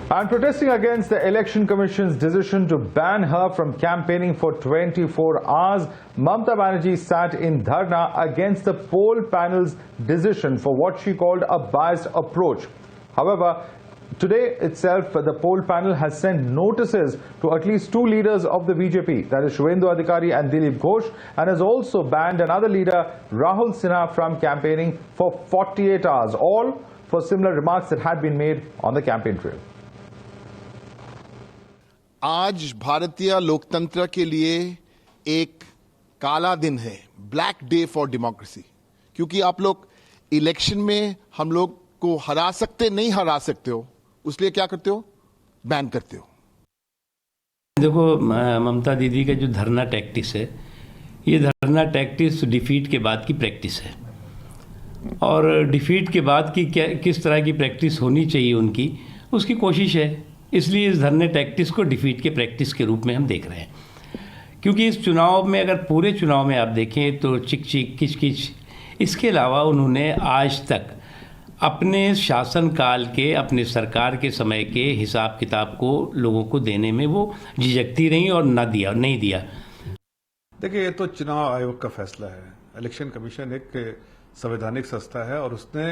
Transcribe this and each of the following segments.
And protesting against the Election Commission's decision to ban her from campaigning for 24 hours, Mamata Banerjee sat in Dharna against the poll panel's decision for what she called a biased approach. However, today itself, the poll panel has sent notices to at least two leaders of the BJP, that is Suvendu Adhikari and Didi Dharna, and has also banned another leader, Rahul Sinha, from campaigning for 48 hours, all for similar remarks that had been made on the campaign trail. आज भारतीय लोकतंत्र के लिए एक काला दिन है, black day for democracy, क्योंकि आप लोग इलेक्शन में हम लोग को हरा सकते नहीं हरा सकते हो, उसलिए क्या करते हो, बैन करते हो। देखो, ममता दीदी का जो धरना टैक्टिस है, ये धरना टैक्टिस डिफीट के बाद की प्रैक्टिस है, और डिफीट के बाद की किस तरह की प्रैक्टिस होनी चाहिए उनकी, उसकी कोशिश है। इसलिए इस धरने टैक्टिस को डिफीट के प्रैक्टिस के रूप में हम देख रहे हैं, क्योंकि इस चुनाव में, अगर पूरे चुनाव में आप देखें तो चिक चिक किच किच, इसके अलावा उन्होंने आज तक अपने शासनकाल के, अपने सरकार के समय के हिसाब किताब को लोगों को देने में वो झिझकती रही और नहीं दिया। देखिए, ये तो चुनाव आयोग का फैसला है। इलेक्शन कमीशन एक संवैधानिक संस्था है और उसने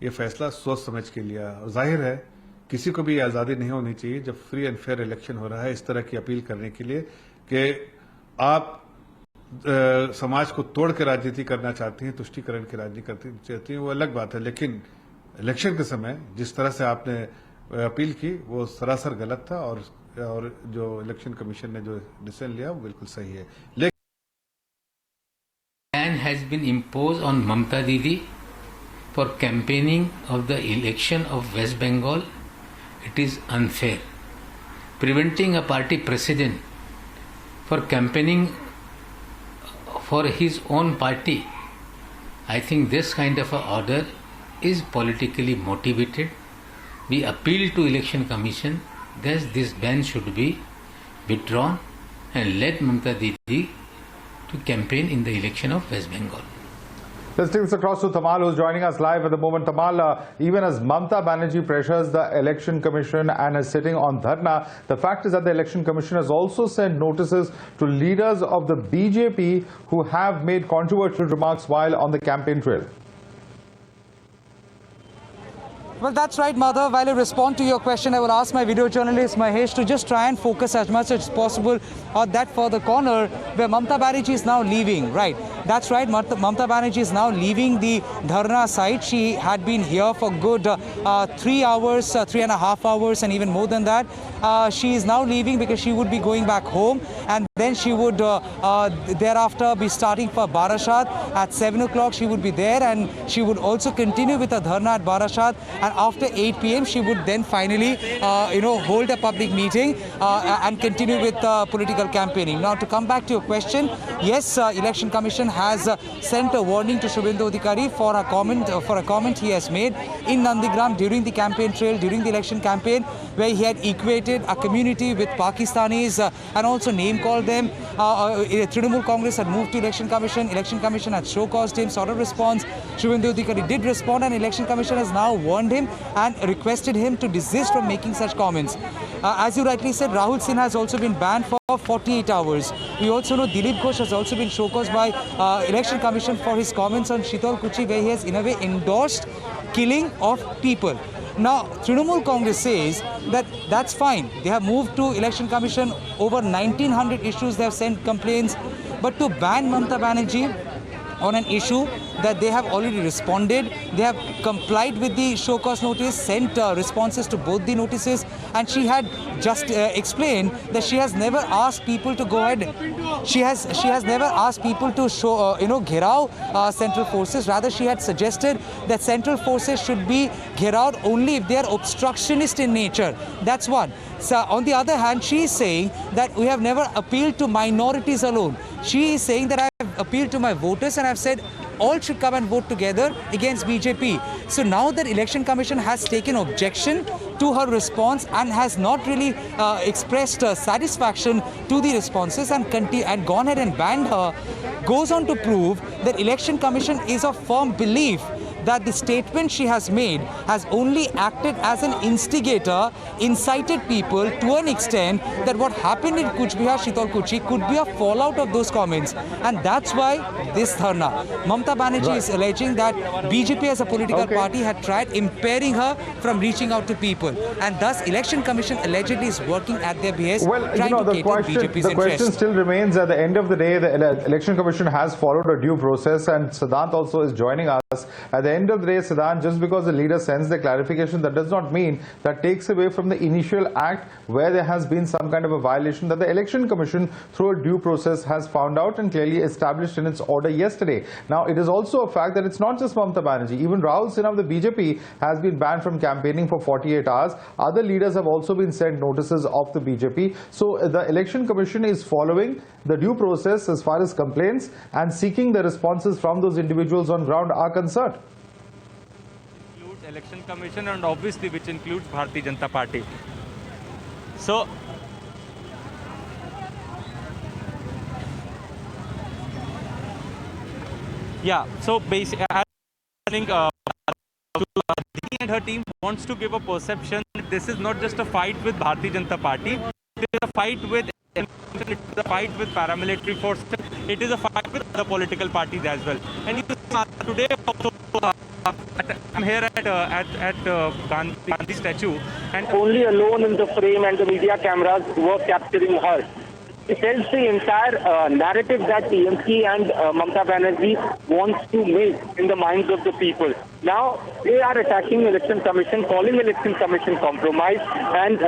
ये फैसला सोच समझ के लिया, और जाहिर है किसी को भी आज़ादी नहीं होनी चाहिए जब फ्री एंड फेयर इलेक्शन हो रहा है इस तरह की अपील करने के लिए कि आप समाज को तोड़ के राजनीति करना चाहती हैं, तुष्टीकरण की राजनीति करती चाहती हैं, वो अलग बात है। लेकिन इलेक्शन के समय जिस तरह से आपने अपील की वो सरासर गलत था, और जो इलेक्शन कमीशन ने जो डिसीजन लिया वो बिल्कुल सही है। Ban has been imposed on Mamata Didi for campaigning of the election of West Bengal. It is unfair. Preventing a party president for campaigning for his own party, I think this kind of an order is politically motivated. We appeal to Election Commission that this ban should be withdrawn and let Mamata Didi to campaign in the election of West Bengal. Let's take this across to Tamal, who's joining us live at the moment. Tamal, even as Mamata Banerjee pressures the Election Commission and is sitting on Dharna, the fact is that the Election Commission has also sent notices to leaders of the BJP who have made controversial remarks while on the campaign trail. Well, that's right, Madhav. While I respond to your question, I will ask my video journalist Mahesh to just try and focus as much as possible on that further corner where Mamata Banerjee is now leaving. Right, that's right. Mamata Banerjee is now leaving the Dharna site. She had been here for good 3 hours, 3.5 hours, and even more than that. She is now leaving because she would be going back home, and then she would thereafter be starting for Barashat at 7 o'clock. She would be there, and she would also continue with a Dharna at Barashat. And after 8 p.m. she would then finally, hold a public meeting and continue with political campaigning. Now, to come back to your question, yes, Election Commission has sent a warning to Suvendu Adhikari for a comment he has made in Nandigram during the campaign trail, during the election campaign, where he had equated a community with Pakistanis and also name-called them. Trinamool Congress had moved to Election Commission. Election Commission had show-caused him, sort of response. Suvendu Adhikari did respond, and Election Commission has now warned him and requested him to desist from making such comments. As you rightly said, Rahul Sinha has also been banned for 48 hours. We also know Dilip Ghosh has also been showcaused by Election Commission for his comments on Shital Kuchi, where he has in a way endorsed killing of people. Now, Trinamool Congress says that that's fine. They have moved to Election Commission over 1900 issues. They have sent complaints. But to ban Mamata Banerjee on an issue that they have already responded, they have complied with the show cause notice, sent responses to both the notices, and she had just explained that she has never asked people to go ahead. She has never asked people to show gherao central forces. Rather, she had suggested that central forces should be gherao only if they are obstructionist in nature. That's one. So, on the other hand, she is saying that we have never appealed to minorities alone. She is saying that I have appealed to my voters and I have said all should come and vote together against BJP. So now that Election Commission has taken objection to her response and has not really expressed satisfaction to the responses and gone ahead and banned her, goes on to prove that Election Commission is of firm belief that the statement she has made has only acted as an instigator, incited people to an extent that what happened in Kuch Bihar, Shitalkuchi could be a fallout of those comments. And that's why this dharna. Mamata Banerjee is alleging that BJP as a political party had tried impairing her from reaching out to people. And thus Election Commission allegedly is working at their behest, trying to cater BJP's the question interest. still remains. At the end of the day, the Election Commission has followed a due process, and Siddhant also is joining us. At the end of the day, Siddhant, just because the leader sends the clarification, that does not mean that takes away from the initial act where there has been some kind of a violation that the Election Commission, through a due process, has found out and clearly established in its order yesterday. Now, it is also a fact that it's not just Mamata Banerjee. Even Rahul Sinha of the BJP has been banned from campaigning for 48 hours. Other leaders have also been sent notices of the BJP. So the Election Commission is following the due process as far as complaints and seeking the responses from those individuals on ground are concerned. Includes Election Commission and obviously which includes Bharatiya Janata Party. So yeah, so basically I think Didi and her team wants to give a perception that this is not just a fight with Bharatiya Janata Party, it is a fight with paramilitary forces, it is a fight with other political parties as well. And you today also, I'm here at Gandhi statue, and only alone in the frame and the media cameras were capturing her. It tells the entire narrative that TMC and Mamata Banerjee wants to make in the minds of the people. Now, they are attacking Election Commission, calling Election Commission compromise, and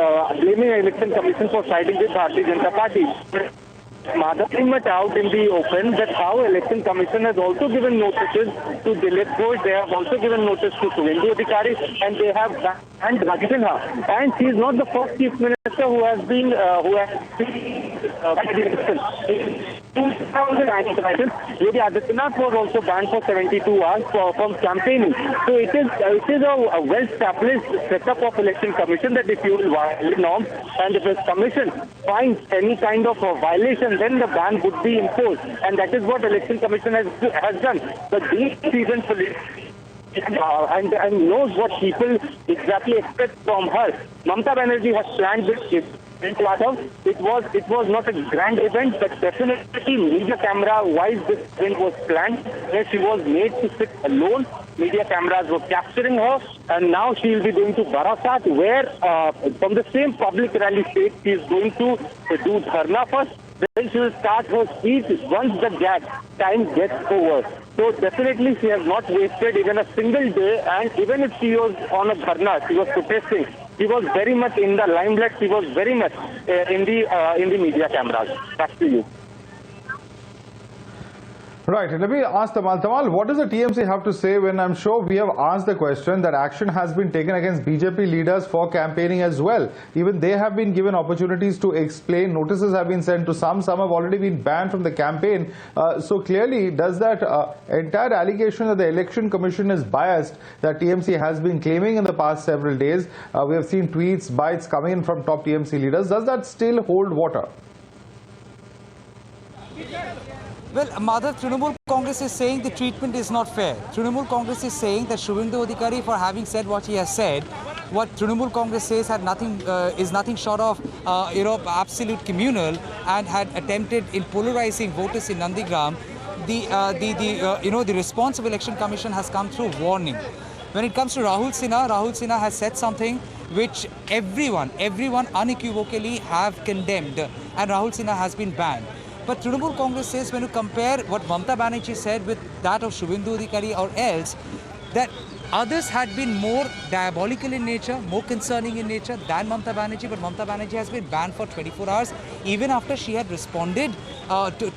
blaming Election Commission for siding with Bharatiya Janata Party. Madhav came it out in the open that how Election Commission has also given notices to Dilip Ghosh, they have also given notice to Suvendu Adhikari, and they have banned Sinha. And she is not the first Chief Minister who has been Didi Aditya was also banned for 72 hours from campaigning. So it is a well-established setup of Election Commission that if you will violate norms and if the Commission finds any kind of violation, then the ban would be imposed. And that is what Election Commission has done. But these seasoned police and knows what people exactly expect from her. Mamata Banerjee has planned this event. It was not a grand event, but definitely media camera wise this event was planned, where she was made to sit alone. Media cameras were capturing her, and now she will be going to Barasat, where from the same public rally state she is going to do dharna first. Then she will start her speech once the time gets over. So definitely she has not wasted even a single day, and even if she was on a dharna, she was protesting, she was very much in the limelight, she was very much in the media cameras. Back to you. Right, let me ask Tamal. Tamal, what does the TMC have to say when I'm sure we have asked the question that action has been taken against BJP leaders for campaigning as well? Even they have been given opportunities to explain, notices have been sent to some have already been banned from the campaign. So clearly, does that entire allegation that the Election Commission is biased that TMC has been claiming in the past several days, we have seen tweets, bites coming in from top TMC leaders, does that still hold water? Well, Madhav, Trinamool Congress is saying the treatment is not fair. Trinamool Congress is saying that Suvendu Adhikari, for having said what he has said, what Trinamool Congress says is nothing short of absolute communal, and had attempted in polarizing voters in Nandigram. The response of Election Commission has come through warning. When it comes to Rahul Sinha has said something which everyone unequivocally have condemned, and Rahul Sinha has been banned. But Trinamool Congress says when you compare what Mamata Banerjee said with that of Suvendu Adhikari or else, that others had been more diabolical in nature, more concerning in nature than Mamata Banerjee. But Mamata Banerjee has been banned for 24 hours, even after she had responded to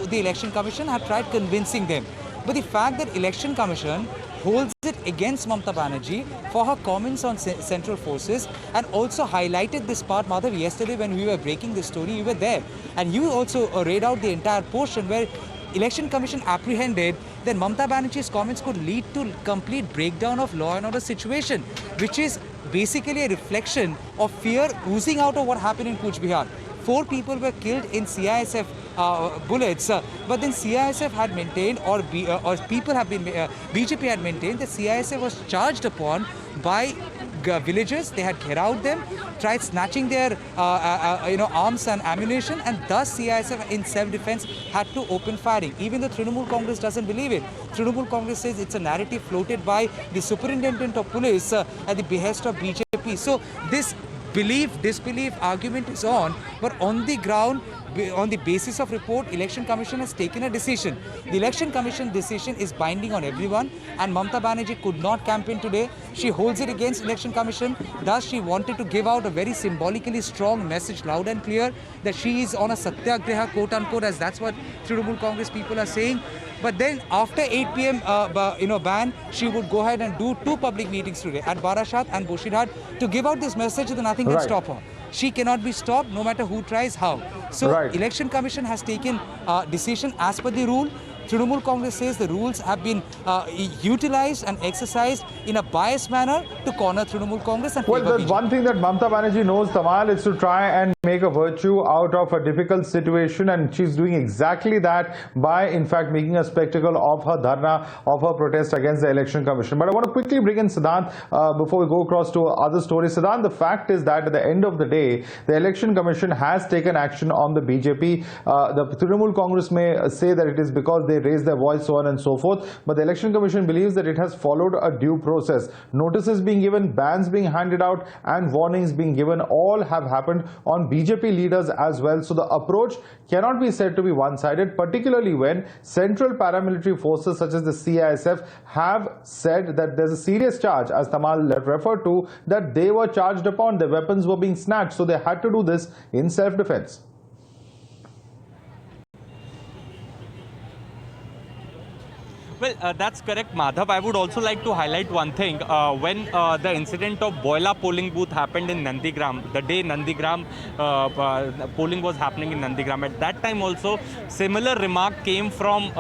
the Election Commission, had tried convincing them. But the fact that Election Commission holds it against Mamata Banerjee for her comments on central forces, and also highlighted this part, Madhav, yesterday when we were breaking the story, you were there. And you also read out the entire portion where Election Commission apprehended that Mamata Banerjee's comments could lead to complete breakdown of law and order situation, which is basically a reflection of fear oozing out of what happened in Kuch Bihar. 4 people were killed in CISF bullets, but then CISF had maintained, or people have been, BJP had maintained that CISF was charged upon by villagers. They had out them, tried snatching their arms and ammunition, and thus CISF in self-defense had to open firing. Even the Trinamool Congress doesn't believe it. Trinamool Congress says it's a narrative floated by the superintendent of police at the behest of BJP. So this disbelief argument is on, but on the ground, on the basis of report, Election Commission has taken a decision. The Election Commission decision is binding on everyone, and Mamata Banerjee could not campaign today. She holds it against Election Commission. Thus, she wanted to give out a very symbolically strong message, loud and clear, that she is on a satyagraha, quote unquote, as that's what Trinamool Congress people are saying. But then after 8 p.m. ban, she would go ahead and do 2 public meetings today at Barashat and Boshidhat to give out this message that nothing can stop her. She cannot be stopped no matter who tries how. So Election Commission has taken decision as per the rule. Trinamool Congress says the rules have been utilized and exercised in a biased manner to corner Trinamool Congress and well, favor the BJP. one thing that Mamata Banerjee knows, Tamal, is to try and make a virtue out of a difficult situation, and she's doing exactly that by, in fact, making a spectacle of her dharna, of her protest against the Election Commission. But I want to quickly bring in Siddhant before we go across to other stories. Siddhant, the fact is that at the end of the day, the Election Commission has taken action on the BJP. The Trinamool Congress may say that it is because they raised their voice, so on and so forth, but the Election Commission believes that it has followed a due process. Notices being given, bans being handed out, and warnings being given, all have happened on BJP leaders as well. So the approach cannot be said to be one-sided, particularly when central paramilitary forces such as the CISF have said that there's a serious charge, as Tamal referred to, that they were charged upon, their weapons were being snatched, so they had to do this in self-defense. Well, that's correct, Madhav. I would also like to highlight one thing. When the incident of Boila polling booth happened in Nandigram, the day Nandigram polling was happening in Nandigram, at that time also similar remark came from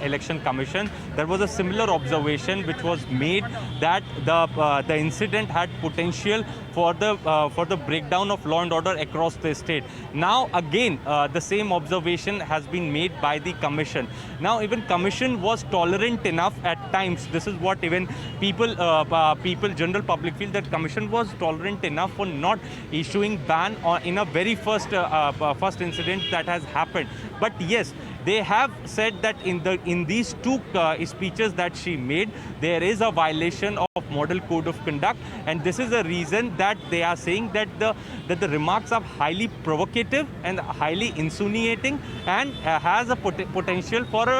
Election Commission. There was a similar observation which was made that the incident had potential for the breakdown of law and order across the state. Now again, the same observation has been made by the Commission. Now even Commission was tolerant enough at times. This is what even general public feel, that Commission was tolerant enough for not issuing ban in a very first incident that has happened. But yes, they have said that in these 2 speeches that she made, there is a violation of model code of conduct, and this is the reason that they are saying that the remarks are highly provocative and highly insinuating, and has a potential for a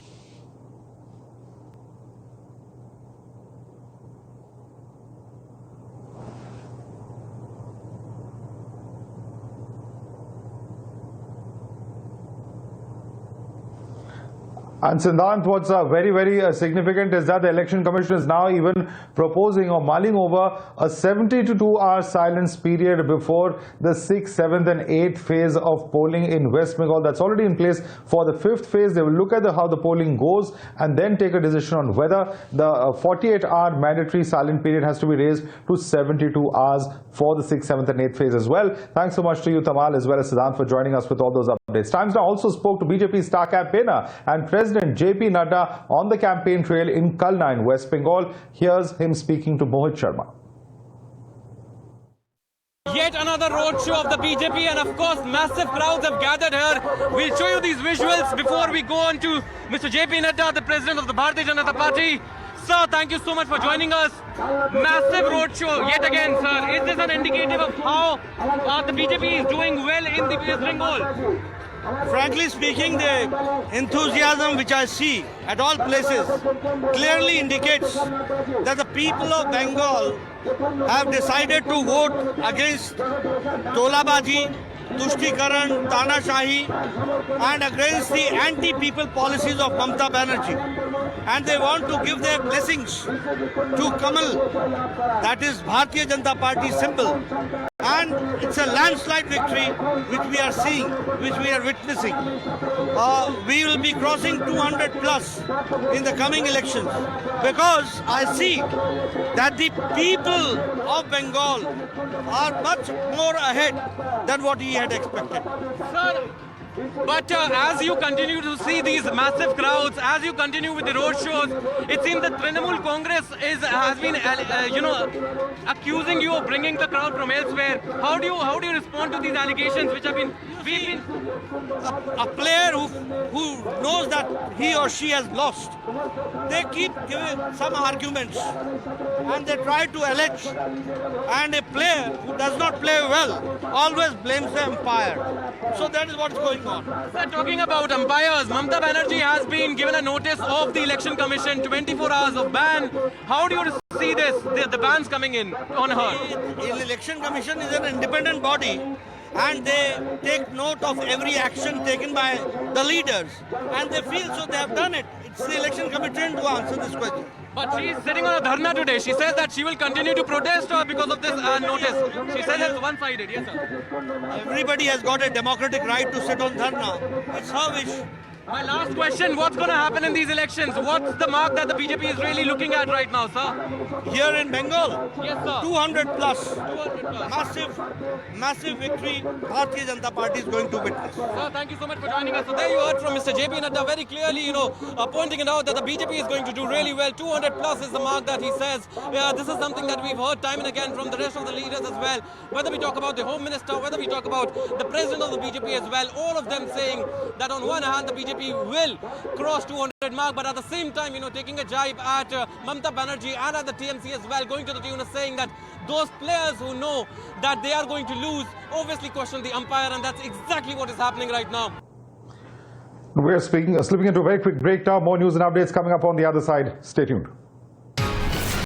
And Siddhant, what's very, very significant is that the Election Commission is now even proposing or mulling over a 72-hour silence period before the 6th, 7th and 8th phase of polling in West Bengal. That's already in place for the 5th phase. They will look at how the polling goes and then take a decision on whether the 48-hour mandatory silent period has to be raised to 72 hours for the 6th, 7th and 8th phase as well. Thanks so much to you, Tamal, as well as Siddhant, for joining us with all those updates. Times Now also spoke to BJP star campaigner and President JP Nadda on the campaign trail in Kalna in West Bengal. Here's him speaking to Mohit Sharma. Yet another roadshow of the BJP, and of course massive crowds have gathered here. We'll show you these visuals before we go on to Mr. JP Nadda, the President of the Bharatiya Janata Party. Sir, thank you so much for joining us. Massive roadshow yet again, sir. Is this an indicative of how the BJP is doing well in the West Bengal? Frankly speaking, the enthusiasm which I see at all places clearly indicates that the people of Bengal have decided to vote against Tolabaji, Tushtikaran, Tanashahi, and against the anti-people policies of Mamata Banerjee. and they want to give their blessings to Kamal, that is Bharatiya Janata Party symbol. And it's a landslide victory which we are seeing, which we are witnessing. We will be crossing 200 plus in the coming elections because I see that the people of Bengal are much more ahead than what he had expected. Sir, but as you continue to see these massive crowds, as you continue with the road shows, it seems that Trinamool Congress has been, accusing you of bringing the crowd from elsewhere. How do you respond to these allegations which have been? A player who knows that he or she has lost, they keep giving some arguments and they try to allege. And a player who does not play well always blames the umpire. So that is what is going on. Sir, talking about umpires, Mamata Banerjee has been given a notice of the Election Commission, 24 hours of ban. How do you see this, the bans coming in on her? The Election Commission is an independent body and they take note of every action taken by the leaders and they feel so they have done it. It's the Election Commission to answer this question. But she is sitting on a dharna today. She says that she will continue to protest because of this notice. She says it's one-sided. Yes, sir. Everybody has got a democratic right to sit on dharna. It's her wish. My last question, what's going to happen in these elections? What's the mark that the BJP is really looking at right now, sir? Here in Bengal? Yes, sir. 200 plus. 200 plus. Massive victory Bharatiya Janata Party is going to witness. Sir, thank you so much for joining us. So there you heard from Mr. JP Neta very clearly, pointing it out that the BJP is going to do really well. 200 plus is the mark that he says. This is something that we've heard time and again from the rest of the leaders as well. Whether we talk about the Home Minister, whether we talk about the President of the BJP as well, all of them saying that on one hand the BJP will cross 200 mark, but at the same time, taking a jibe at Mamata Banerjee and at the TMC as well, going to the tune of saying that those players who know that they are going to lose obviously question the umpire, and that's exactly what is happening right now. We're slipping into a very quick break now. More news and updates coming up on the other side. Stay tuned.